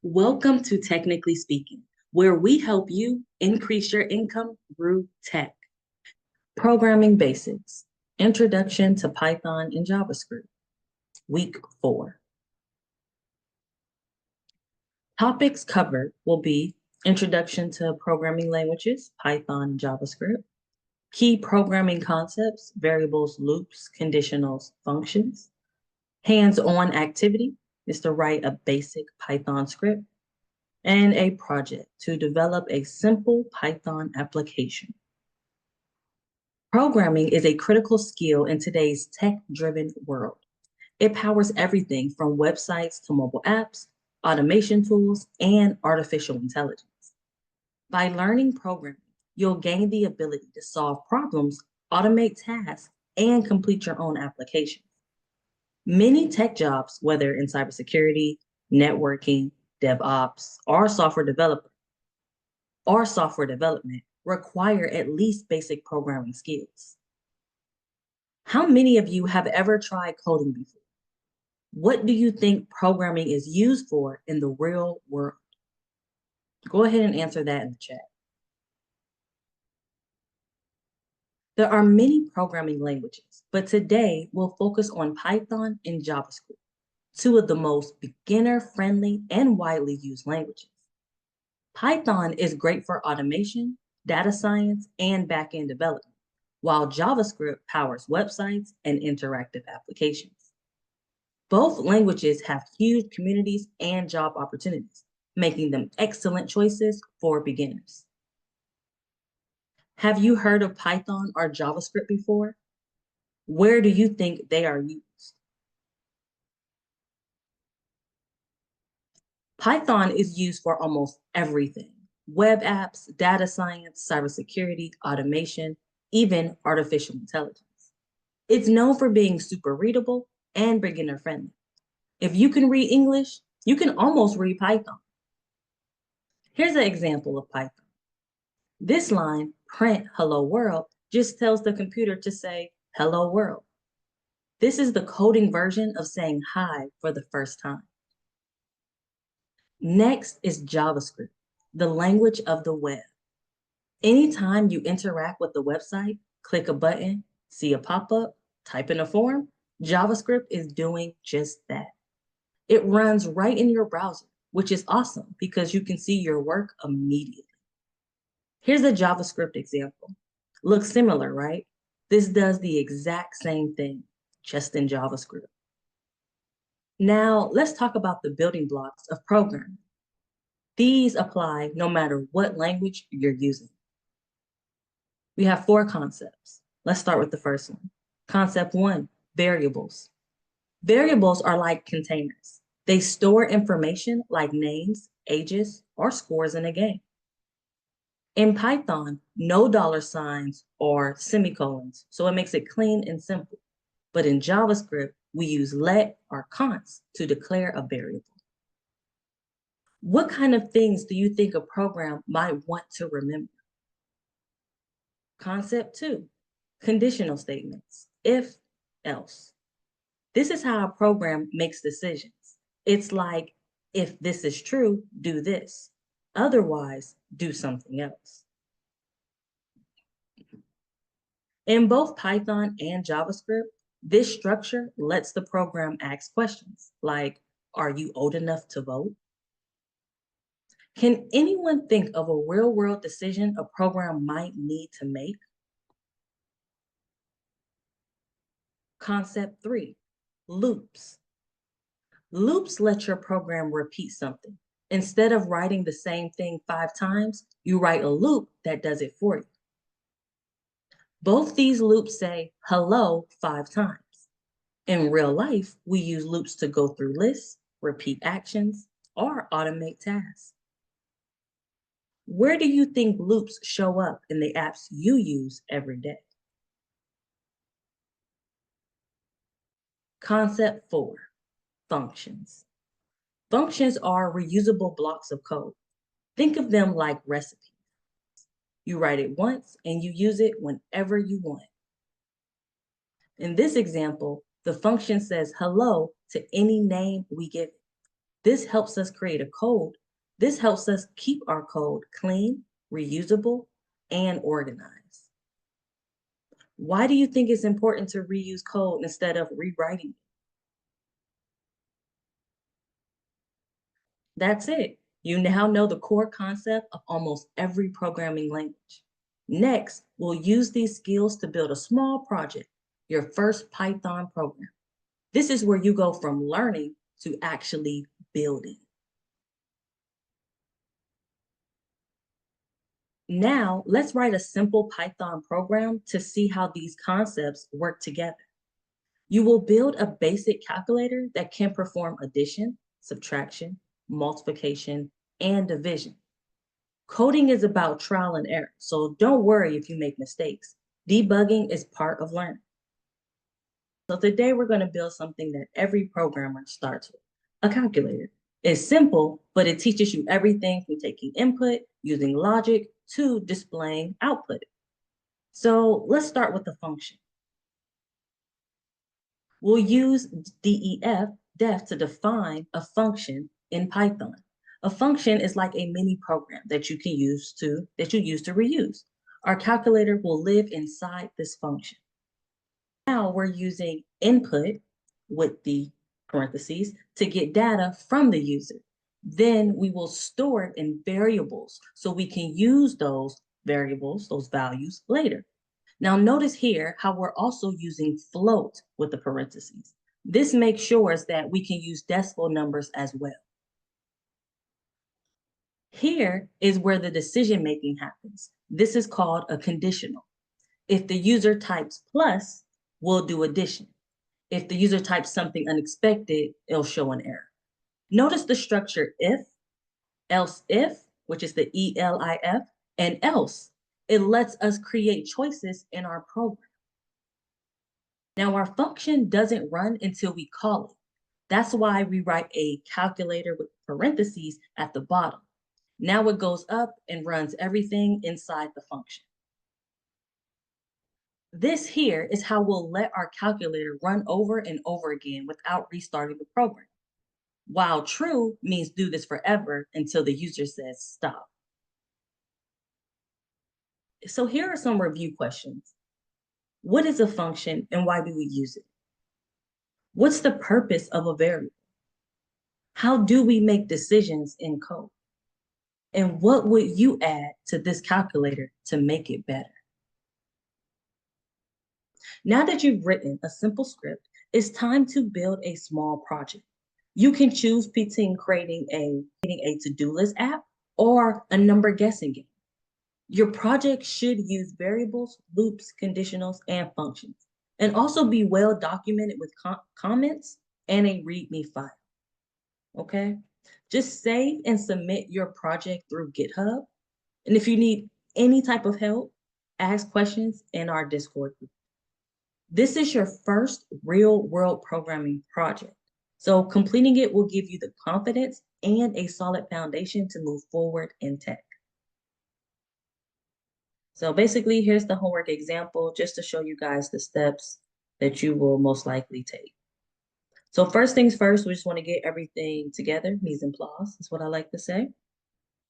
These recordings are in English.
Welcome to Technically Speaking, where we help you increase your income through tech. Programming Basics, Introduction to Python and JavaScript, Week 4. Topics covered will be Introduction to Programming Languages, Python and JavaScript, Key Programming Concepts, Variables, Loops, Conditionals, Functions. Hands-on activity is to write a basic Python script, and a project to develop a simple Python application. Programming is a critical skill in today's tech-driven world. It powers everything from websites to mobile apps, automation tools, and artificial intelligence. By learning programming, you'll gain the ability to solve problems, automate tasks, and complete your own applications. Many tech jobs, whether in cybersecurity, networking, DevOps, or software development, require at least basic programming skills. How many of you have ever tried coding before? What do you think programming is used for in the real world? Go ahead and answer that in the chat. There are many programming languages, but today we'll focus on Python and JavaScript, two of the most beginner-friendly and widely used languages. Python is great for automation, data science, and back-end development, while JavaScript powers websites and interactive applications. Both languages have huge communities and job opportunities, making them excellent choices for beginners. Have you heard of Python or JavaScript before? Where do you think they are used? Python is used for almost everything: web apps, data science, cybersecurity, automation, even artificial intelligence. It's known for being super readable and beginner friendly. If you can read English, you can almost read Python. Here's an example of Python. This line, print hello world, just tells the computer to say hello world. This is the coding version of saying hi for the first time. Next is JavaScript, the language of the web. Anytime you interact with the website, click a button, see a pop-up, type in a form, JavaScript is doing just that. It runs right in your browser, which is awesome because you can see your work immediately. Here's a JavaScript example. Looks similar, right? This does the exact same thing, just in JavaScript. Now, let's talk about the building blocks of programming. These apply no matter what language you're using. We have 4 concepts. Let's start with the first one. Concept 1, variables. Variables are like containers. They store information like names, ages, or scores in a game. In Python, no $signs or semicolons, so it makes it clean and simple. But in JavaScript, we use let or const to declare a variable. What kind of things do you think a program might want to remember? Concept 2, conditional statements, if, else. This is how a program makes decisions. It's like, if this is true, do this. Otherwise, do something else. In both Python and JavaScript, this structure lets the program ask questions like, are you old enough to vote? Can anyone think of a real-world decision a program might need to make? Concept 3, loops. Loops let your program repeat something. Instead of writing the same thing 5 times, you write a loop that does it for you. Both these loops say hello 5 times. In real life, we use loops to go through lists, repeat actions, or automate tasks. Where do you think loops show up in the apps you use every day? Concept 4, functions. Functions are reusable blocks of code. Think of them like recipes. You write it once and you use it whenever you want. In this example, the function says hello to any name we give it. This helps us create a code. This helps us keep our code clean, reusable, and organized. Why do you think it's important to reuse code instead of rewriting it? That's it. You now know the core concept of almost every programming language. Next, we'll use these skills to build a small project, your first Python program. This is where you go from learning to actually building. Now, let's write a simple Python program to see how these concepts work together. You will build a basic calculator that can perform addition, subtraction, multiplication, and division. Coding is about trial and error, so don't worry if you make mistakes. Debugging is part of learning. So today we're going to build something that every programmer starts with, a calculator. It's simple, but it teaches you everything from taking input, using logic, to displaying output. So let's start with the function. We'll use def to define a function in Python. A function is like a mini program that you use to reuse. Our calculator will live inside this function. Now we're using input with the parentheses to get data from the user. Then we will store it in variables so we can use those variables, those values later. Now notice here how we're also using float with the parentheses. This makes sure that we can use decimal numbers as well. Here is where the decision making happens. This is called a conditional. If the user types plus, we'll do addition. If the user types something unexpected, it'll show an error. Notice the structure if, else if, which is the ELIF, and else. It lets us create choices in our program. Now our function doesn't run until we call it. That's why we write a calculator with parentheses at the bottom. Now it goes up and runs everything inside the function. This here is how we'll let our calculator run over and over again without restarting the program. While true means do this forever until the user says stop. So here are some review questions. What is a function and why do we use it? What's the purpose of a variable? How do we make decisions in code? And what would you add to this calculator to make it better? Now that you've written a simple script, it's time to build a small project. You can choose between creating a to-do list app or a number guessing game. Your project should use variables, loops, conditionals, and functions, and also be well documented with comments and a README file. Okay? Just save and submit your project through GitHub. And if you need any type of help, ask questions in our Discord group. This is your first real-world programming project. So completing it will give you the confidence and a solid foundation to move forward in tech. So basically, here's the homework example just to show you guys the steps that you will most likely take. So first things first, we just want to get everything together. Mise en place is what I like to say.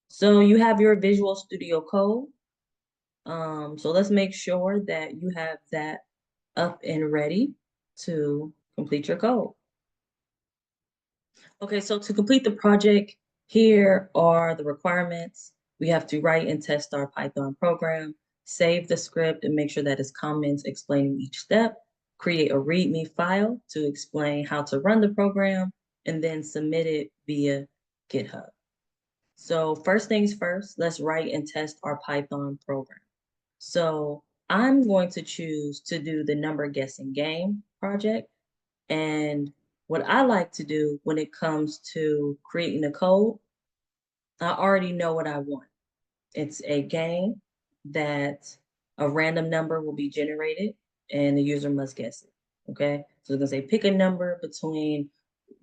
So you have your Visual Studio Code. So let's make sure that you have that up and ready to complete your code. Okay, so to complete the project, here are the requirements. We have to write and test our Python program, save the script and make sure that it's comments explaining each step, create a README file to explain how to run the program, and then submit it via GitHub. So first things first, let's write and test our Python program. So I'm going to choose to do the number guessing game project. And what I like to do when it comes to creating a code, I already know what I want. It's a game that a random number will be generated and the user must guess it. Okay, so it's gonna say pick a number between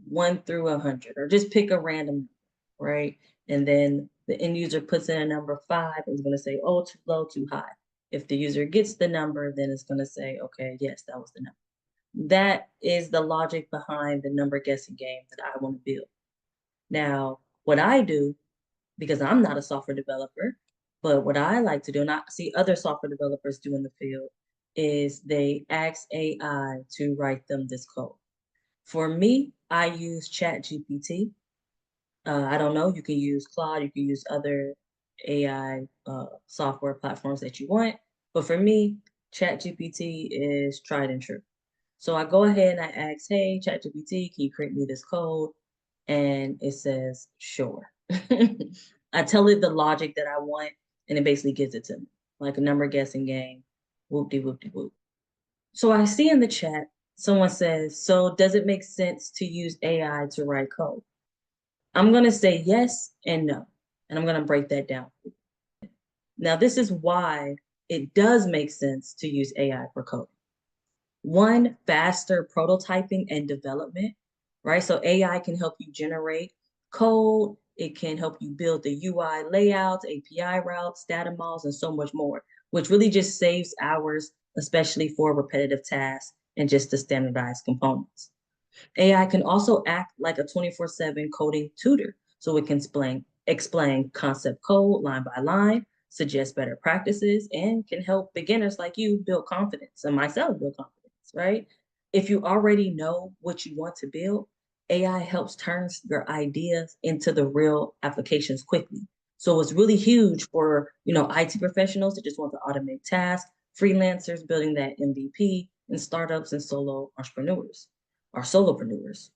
1 through 100, or just pick a random number, right? And then the end user puts in a number 5 and it's gonna say, oh, too low, too high. If the user gets the number, then it's gonna say, okay, yes, that was the number. That is the logic behind the number guessing game that I want to build. Now, what I do, because I'm not a software developer, but what I like to do, and I see other software developers do in the field, is they ask AI to write them this code. For me, I use ChatGPT. I don't know, you can use Claude, you can use other AI software platforms that you want. But for me, ChatGPT is tried and true. So I go ahead and I ask, hey, ChatGPT, can you create me this code? And it says, sure. I tell it the logic that I want, and it basically gives it to me, like a number guessing game, whoop-de-whoop-de-whoop. So I see in the chat, someone says, so does it make sense to use AI to write code? I'm going to say yes and no, and I'm going to break that down. Now, this is why it does make sense to use AI for coding. One, faster prototyping and development, right? So AI can help you generate code. It can help you build the UI layouts, API routes, data models, and so much more, which really just saves hours, especially for repetitive tasks and just the standardized components. AI can also act like a 24/7 coding tutor. So it can explain concept code line by line, suggest better practices, and can help beginners like you build confidence and myself build confidence, right? If you already know what you want to build, AI helps turn your ideas into the real applications quickly. So it's really huge for, IT professionals that just want to automate tasks, freelancers building that MVP, and startups and solo entrepreneurs or solopreneurs.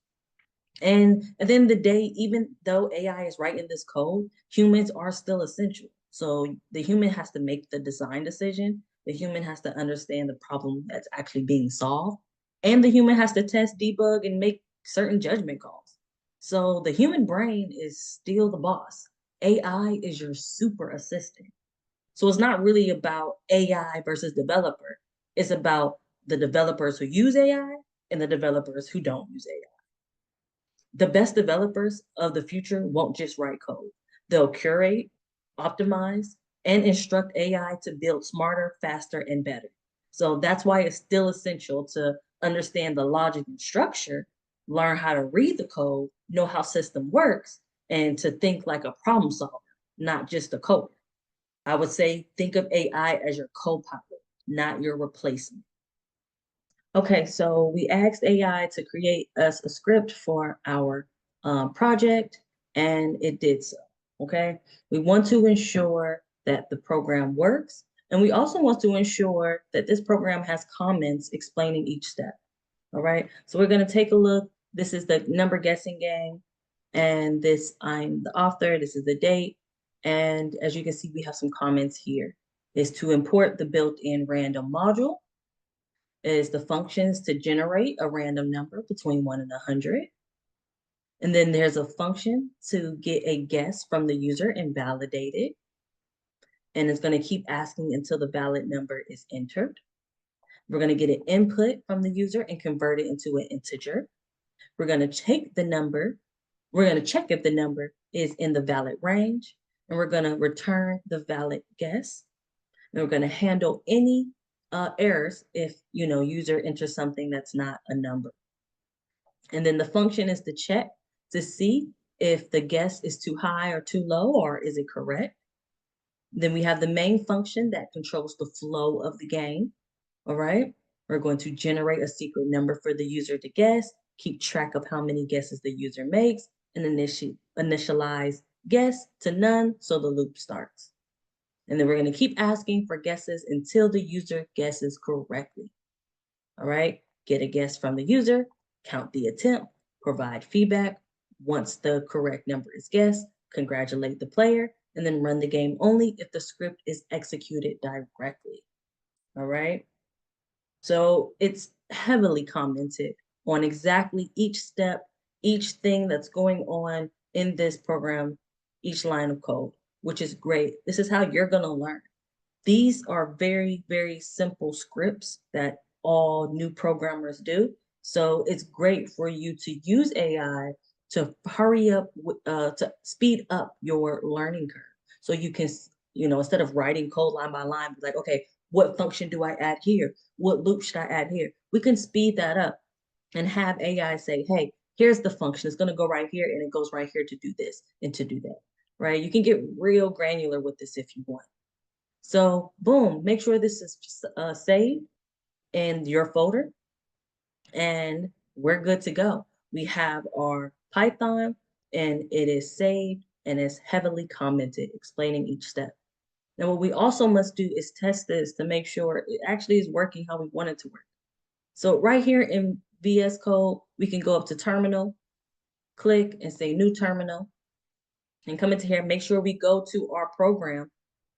And at the end of the day, even though AI is writing this code, humans are still essential. So the human has to make the design decision. The human has to understand the problem that's actually being solved. And the human has to test, debug, and make certain judgment calls. So the human brain is still the boss. AI is your super assistant. So it's not really about AI versus developer. It's about the developers who use AI and the developers who don't use AI. The best developers of the future won't just write code. They'll curate, optimize, and instruct AI to build smarter, faster, and better. So that's why it's still essential to understand the logic and structure, learn how to read the code, know how system works, and to think like a problem solver, not just a coder. I would say think of AI as your co-pilot, not your replacement. Okay, so we asked AI to create us a script for our project, and it did so, okay? We want to ensure that the program works, and we also want to ensure that this program has comments explaining each step, all right? So we're gonna take a look. This is the number guessing game, and I'm the author, this is the date, and as you can see, we have some comments here. Is to import the built-in random module, is the functions to generate a random number between 1 and 100. And then there's a function to get a guess from the user and validate it. And it's going to keep asking until the valid number is entered. We're going to get an input from the user and convert it into an integer. We're going to take the number. We're going to check if the number is in the valid range. And we're going to return the valid guess. And we're going to handle any errors if user enters something that's not a number. And then the function is to check to see if the guess is too high or too low, or is it correct? Then we have the main function that controls the flow of the game. All right. We're going to generate a secret number for the user to guess, keep track of how many guesses the user makes, and initialize guess to none so the loop starts. And then we're going to keep asking for guesses until the user guesses correctly. All right, get a guess from the user, count the attempt, provide feedback. Once the correct number is guessed, congratulate the player, and then run the game only if the script is executed directly. All right, so it's heavily commented on exactly each step, each thing that's going on in this program, each line of code, which is great. This is how you're going to learn. These are very, very simple scripts that all new programmers do. So it's great for you to use AI to hurry up, to speed up your learning curve. So you can, instead of writing code line by line, be like, okay, what function do I add here? What loop should I add here? We can speed that up and have AI say, hey, Here's the function. It's going to go right here, and it goes right here to do this and to do that, right? You can get real granular with this if you want. So boom, make sure this is saved in your folder, and we're good to go. We have our Python, and it is saved, and it's heavily commented, explaining each step. Now, what we also must do is test this to make sure it actually is working how we want it to work. So right here in VS Code, we can go up to terminal, click and say new terminal, and come into here, make sure we go to our program,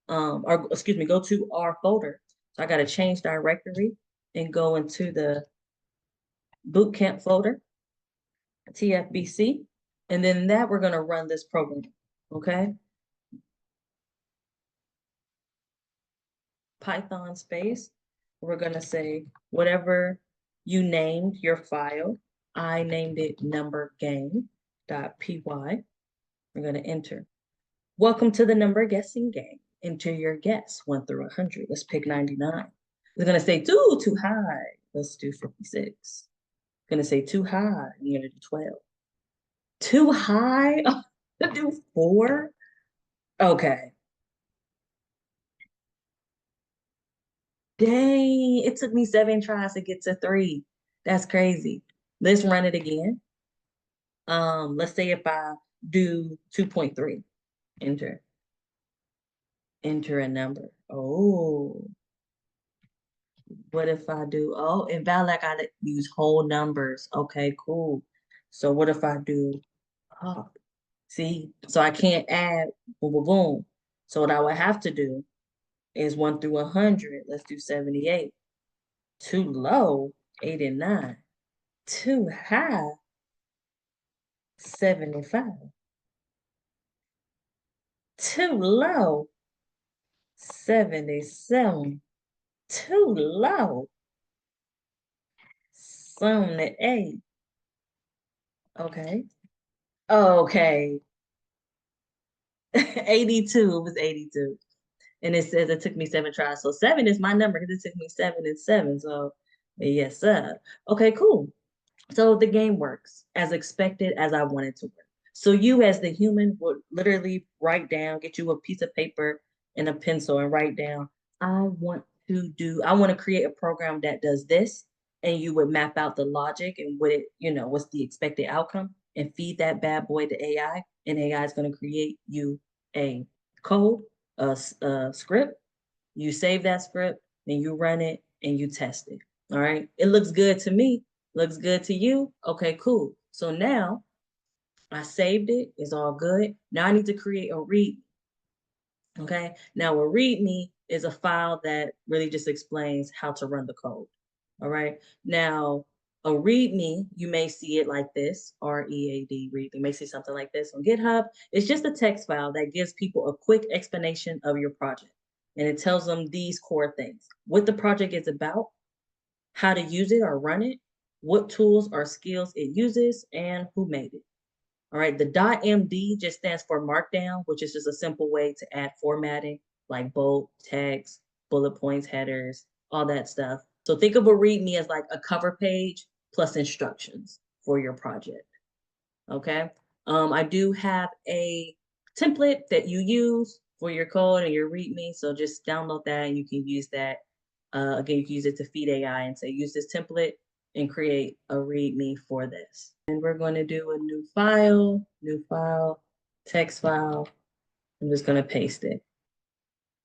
or excuse me, go to our folder. So I got to change directory and go into the Bootcamp folder, TFBC, and then that we're going to run this program, okay? Python space, we're going to say whatever you named your file. I named it numbergame.py. We're going to enter. Welcome to the number guessing game. Enter your guess 1 through 100. Let's pick 99. We're going to say too high. Let's do 56. Going to say too high. You're going to do 12. Too high? To do 4? Okay. Dang, it took me 7 tries to get to 3. That's crazy. Let's run it again. Let's say if I do 2.3, enter. Enter a number. Oh, what if I do, oh, invalid, I gotta use whole numbers. Okay, cool. So what if I do, oh, see, so I can't add boom, boom, boom. So what I would have to do is 1 through 100. Let's do 78. Too low, 89. Too high, 75. Too low, 77. Too low, 78. Okay. Okay. 82. It was 82. And it says it took me 7 tries. So 7 is my number because it took me 7 and 7. So yes, sir. Okay, cool. So the game works as expected, as I wanted to work. So you as the human would literally write down, get you a piece of paper and a pencil and write down, I want to create a program that does this. And you would map out the logic and what it, what's the expected outcome, and feed that bad boy to AI. And AI is going to create you a code, a script. You save that script, and you run it and you test it. All right. It looks good to me. Looks good to you? Okay, cool. So now I saved it. It's all good. Now I need to create a read. Okay. Now a README is a file that really just explains how to run the code. All right. Now a README, you may see it like this, READ, read. You may see something like this on GitHub. It's just a text file that gives people a quick explanation of your project. And it tells them these core things: what the project is about, how to use it or run it, what tools or skills it uses, and who made it. All right, the .md just stands for Markdown, which is just a simple way to add formatting like bold, text, bullet points, headers, all that stuff. So think of a README as like a cover page plus instructions for your project. Okay, I do have a template that you use for your code and your README, so just download that and you can use that. Again, you can use it to feed AI and say, use this template and create a README for this. And we're going to do a new file, text file. I'm just going to paste it.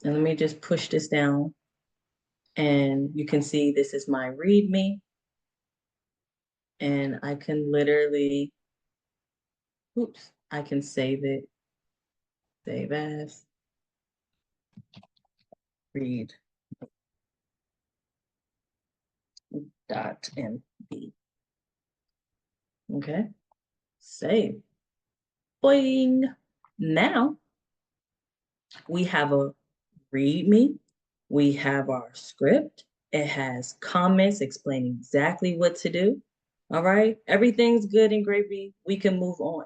And let me just push this down. And you can see this is my README. And I can literally, I can save it. Save as, read .md. Okay, save. Boing. Now we have a README. We have our script. It has comments explaining exactly what to do. All right, everything's good and gravy. We can move on.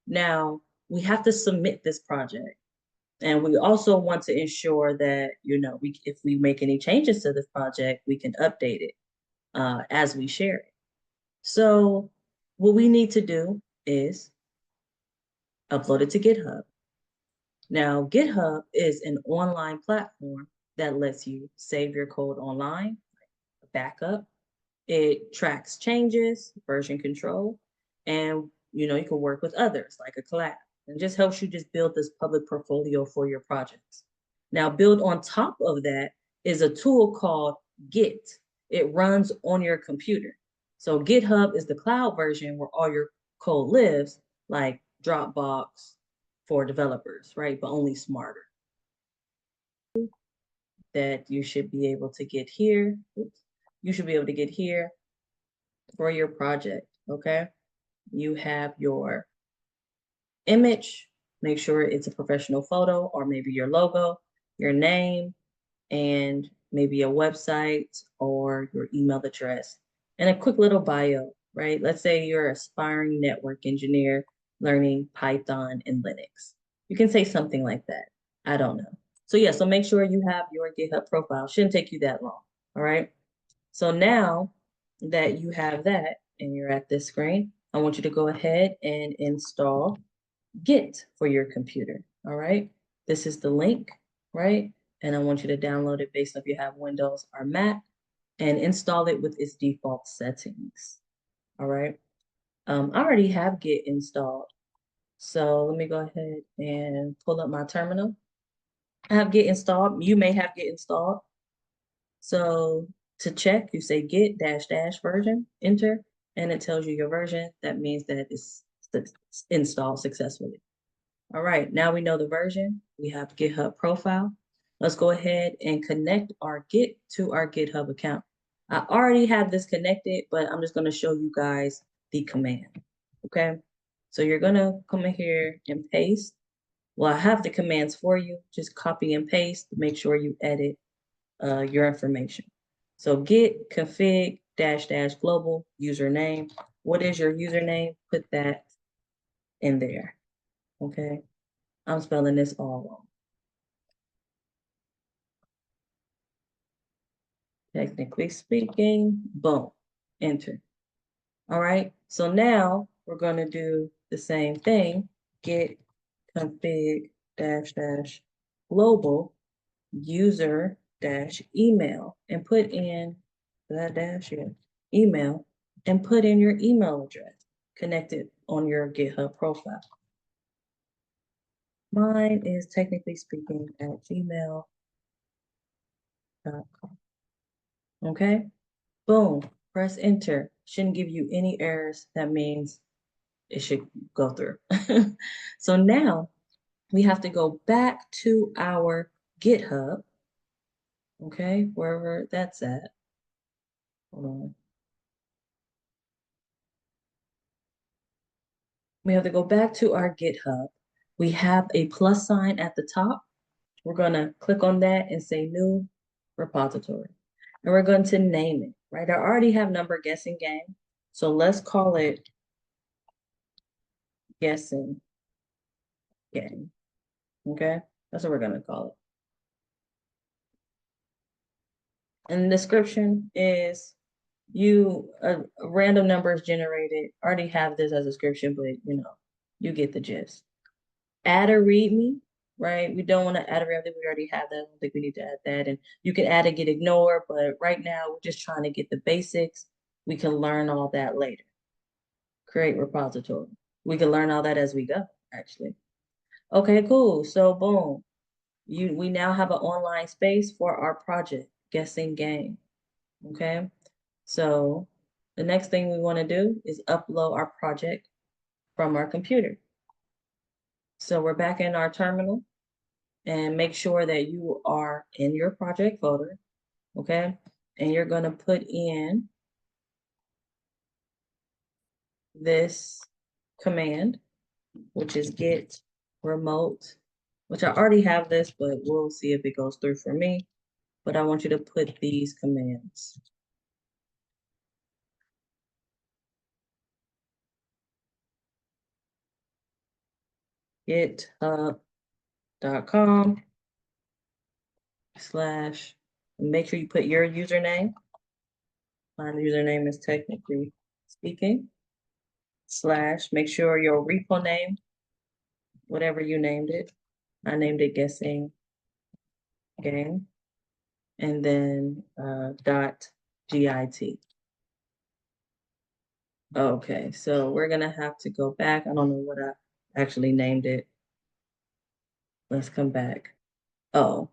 Now we have to submit this project. And we also want to ensure that, if we make any changes to this project, we can update it as we share it. So what we need to do is upload it to GitHub. Now, GitHub is an online platform that lets you save your code online, backup. It tracks changes, version control, and you can work with others like a collab. And just helps you just build this public portfolio for your projects. Now, build on top of that is a tool called Git. It runs on your computer. So GitHub is the cloud version where all your code lives, like Dropbox for developers, right? But only smarter. That you should be able to get here. Oops. You should be able to get here for your project, okay? You have your image, make sure it's a professional photo or maybe your logo, your name, and maybe a website or your email address, and a quick little bio, right? Let's say you're an aspiring network engineer learning Python and Linux. You can say something like that. I don't know. So yeah, so make sure you have your GitHub profile. Shouldn't take you that long, all right? So now that you have that and you're at this screen, I want you to go ahead and install Git for your computer, all right? This is the link, right? And I want you to download it based on if you have Windows or Mac and install it with its default settings, all right? I already have Git installed. So let me go ahead and pull up my terminal. I have Git installed. You may have Git installed. So to check, you say git dash dash version, enter, and it tells you your version. That means that it's installed successfully. All right, now we know the version. We have GitHub profile. Let's go ahead and connect our Git to our GitHub account. I already have this connected, but I'm just going to show you guys the command. Okay, so you're going to come in here and paste. Well, I have the commands for you. Just copy and paste. Make sure you edit your information. So git config dash dash global username. What is your username? Put that in there. Okay. I'm spelling this all wrong. Technically speaking, boom, enter. All right. So now we're going to do the same thing. Git config dash dash global user dash email and put in that dash here, email, and put in your email address connected on your GitHub profile. Mine is technically speaking at gmail.com. Okay, boom, press enter. Shouldn't give you any errors. That means it should go through. So now we have to go back to our GitHub, okay, wherever that's at. Hold on. We have to go back to our GitHub. We have a plus sign at the top. We're going to click on that and say new repository. And we're going to name it, right? I already have number guessing game. So let's call it guessing game. Okay? That's what we're going to call it. And the description is a random number is generated. I already have this as a description, but you get the gist. Add a README, right? We don't want to add a README. We already have that. I don't think we need to add that. And you can add and get ignored, but right now we're just trying to get the basics. We can learn all that later. Create repository. We can learn all that as we go, actually. Okay, cool. So boom. We now have an online space for our project, guessing game. Okay. So the next thing we want to do is upload our project from our computer. So we're back in our terminal and make sure that you are in your project folder, okay? And you're going to put in this command, which is git remote, which I already have this, but we'll see if it goes through for me. But I want you to put these commands. github.com/ make sure you put your username. My username is technically speaking. slash, make sure your repo name, whatever you named it. I named it guessing game. And then .git. Okay, so we're gonna have to go back. I don't know what I actually named it. Let's come back. Oh,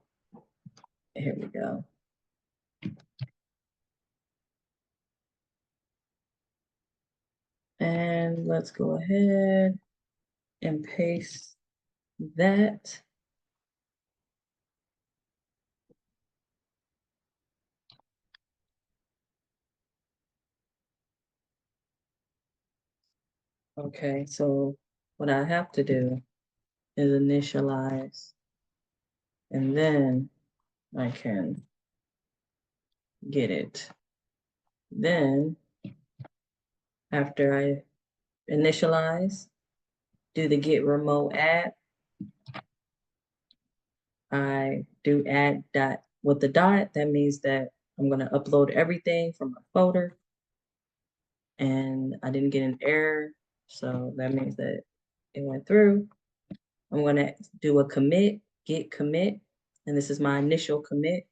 here we go. And let's go ahead and paste that. Okay, so what I have to do is initialize, and then I can get it. Then after I initialize, do the get remote add. I do add dot with the dot. That means that I'm going to upload everything from my folder, and I didn't get an error. So that means that it went through. I'm going to do a commit, git commit, and this is my initial commit.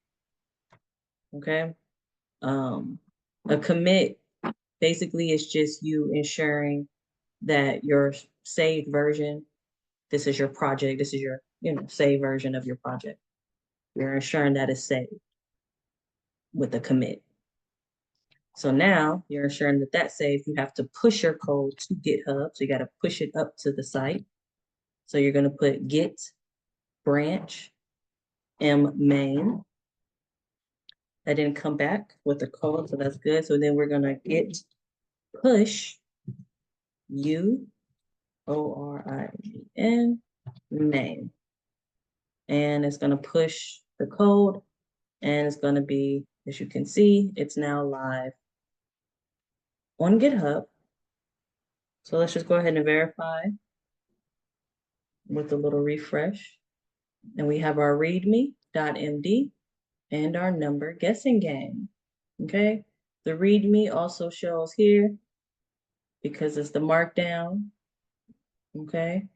Okay. A commit basically is just you ensuring that your saved version, this is your project, this is your, saved version of your project. You're ensuring that it's saved with a commit. So now you're ensuring that that's saved. You have to push your code to GitHub. So you got to push it up to the site. So you're going to put git branch m main. That didn't come back with the code, so that's good. So then we're going to git push UORIN main. And it's going to push the code, and it's going to be, as you can see, it's now live on GitHub. So let's just go ahead and verify with a little refresh. And we have our README.md and our number guessing game. Okay. The README also shows here because it's the markdown. Okay.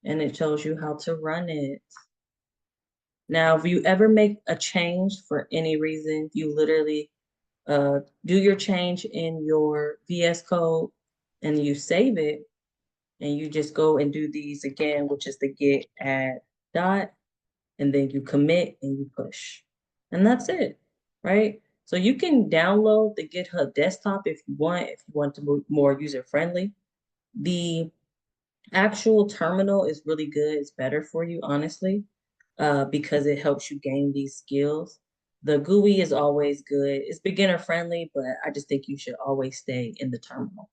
And it shows you how to run it. Now, if you ever make a change for any reason, you literally do your change in your VS Code and you save it, and you just go and do these again, which is the git add dot, and then you commit and you push. And that's it, right? So you can download the GitHub desktop if you want to be more user-friendly. The actual terminal is really good. It's better for you, honestly, because it helps you gain these skills. The GUI is always good. It's beginner friendly, but I just think you should always stay in the terminal.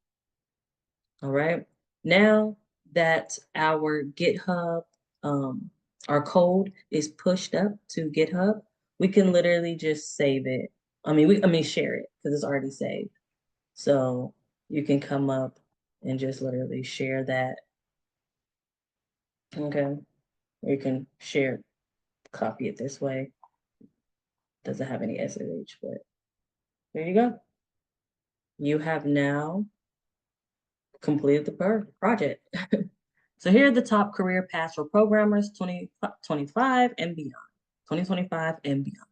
All right. Now that our GitHub, our code is pushed up to GitHub, we can literally just save it. I mean, share it because it's already saved. So you can come up and just literally share that. Okay. Or you can share, copy it this way. Doesn't have any SSH, but there you go. You have now completed the project. So here are the top career paths for programmers 2025 and beyond. 2025 and beyond.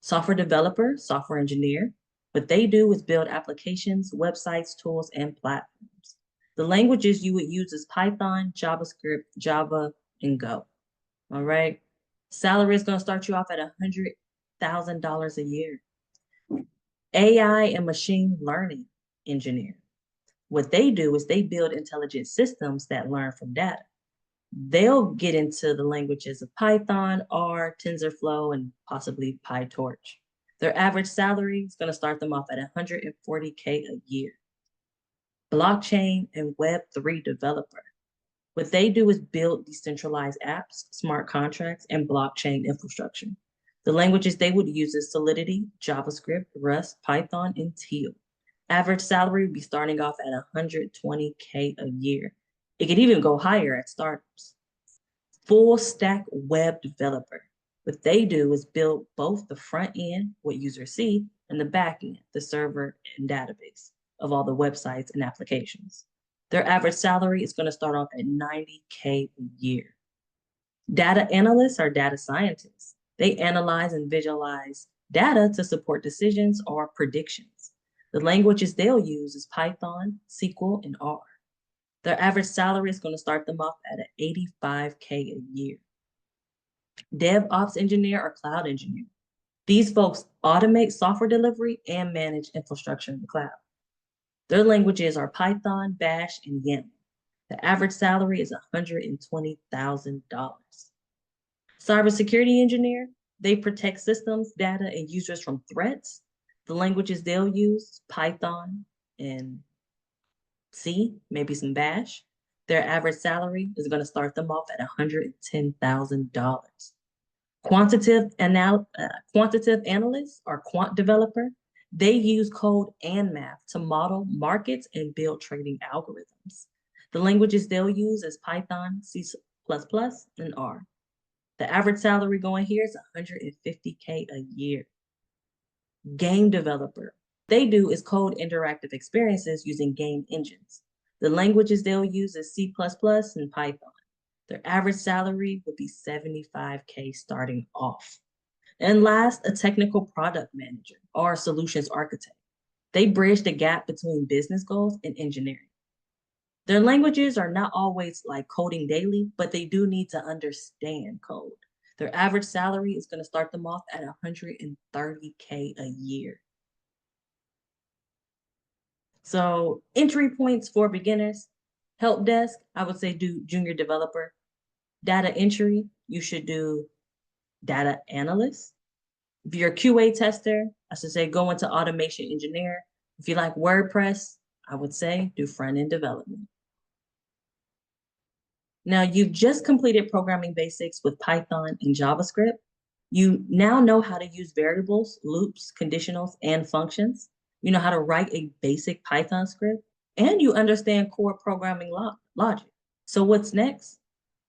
Software developer, software engineer. What they do is build applications, websites, tools, and platforms. The languages you would use is Python, JavaScript, Java, and Go. All right. Salary is going to start you off at $100,000 a year. AI and machine learning engineer. What they do is they build intelligent systems that learn from data. They'll get into the languages of Python, R, TensorFlow, and possibly PyTorch. Their average salary is going to start them off at $140K a year. Blockchain and Web3 developer. What they do is build decentralized apps, smart contracts, and blockchain infrastructure. The languages they would use is Solidity, JavaScript, Rust, Python, and Teal. Average salary would be starting off at $120K a year. It could even go higher at startups. Full stack web developer. What they do is build both the front end, what users see, and the back end, the server and database. of all the websites and applications. Their average salary is going to start off at $90K a year. Data analysts are data scientists. They analyze and visualize data to support decisions or predictions. The languages they'll use is Python, SQL, and R. Their average salary is going to start them off at 85K a year. DevOps engineer or cloud engineer. These folks automate software delivery and manage infrastructure in the cloud. Their languages are Python, Bash, and YAML. The average salary is $120,000. Cybersecurity engineer, they protect systems, data, and users from threats. The languages they'll use, Python and C, maybe some Bash. Their average salary is going to start them off at $110,000. Quantitative analysts or quant developer, they use code and math to model markets and build trading algorithms. The languages they'll use is Python, C++, and R. The average salary going here is $150K a year. Game developer, they do is code interactive experiences using game engines. The languages they'll use is C++ and Python. Their average salary would be $75K starting off. And last, a technical product manager or solutions architect. They bridge the gap between business goals and engineering. Their languages are not always like coding daily, but they do need to understand code. Their average salary is going to start them off at $130K a year. So entry points for beginners, help desk, I would say do junior developer. Data entry, you should do data analyst. If you're a QA tester, I should say go into automation engineer. If you like WordPress, I would say do front-end development. Now you've just completed programming basics with Python and JavaScript. You now know how to use variables, loops, conditionals, and functions. You know how to write a basic Python script, and you understand core programming logic. So what's next?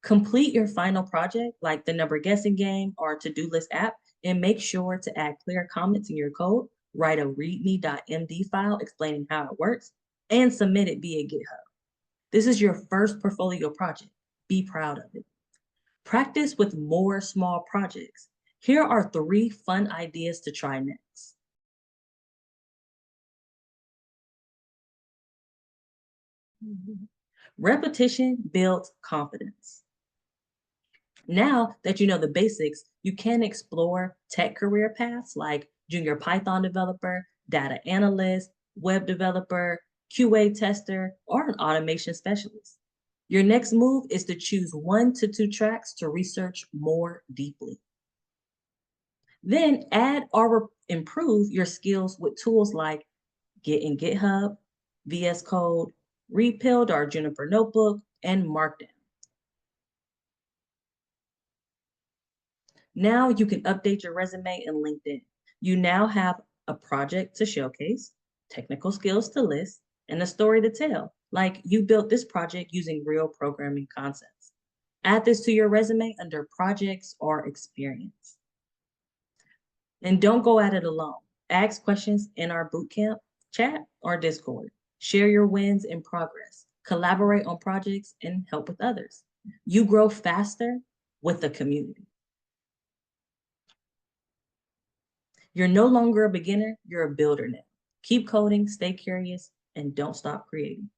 Complete your final project, like the number guessing game or to-do list app, and make sure to add clear comments in your code, write a README.md file explaining how it works, and submit it via GitHub. This is your first portfolio project. Be proud of it. Practice with more small projects. Here are 3 fun ideas to try next. Repetition builds confidence. Now that you know the basics, you can explore tech career paths like junior Python developer, data analyst, web developer, QA tester, or an automation specialist. Your next move is to choose 1 to 2 tracks to research more deeply. Then add or improve your skills with tools like Git in GitHub, VS Code, Rebuild or Juniper Notebook, and Markdown. Now you can update your resume in LinkedIn. You now have a project to showcase, technical skills to list, and a story to tell, like you built this project using real programming concepts. Add this to your resume under projects or experience. And don't go at it alone. Ask questions in our Bootcamp chat or Discord. Share your wins and progress. Collaborate on projects and help with others. You grow faster with the community. You're no longer a beginner, you're a builder now. Keep coding, stay curious, and don't stop creating.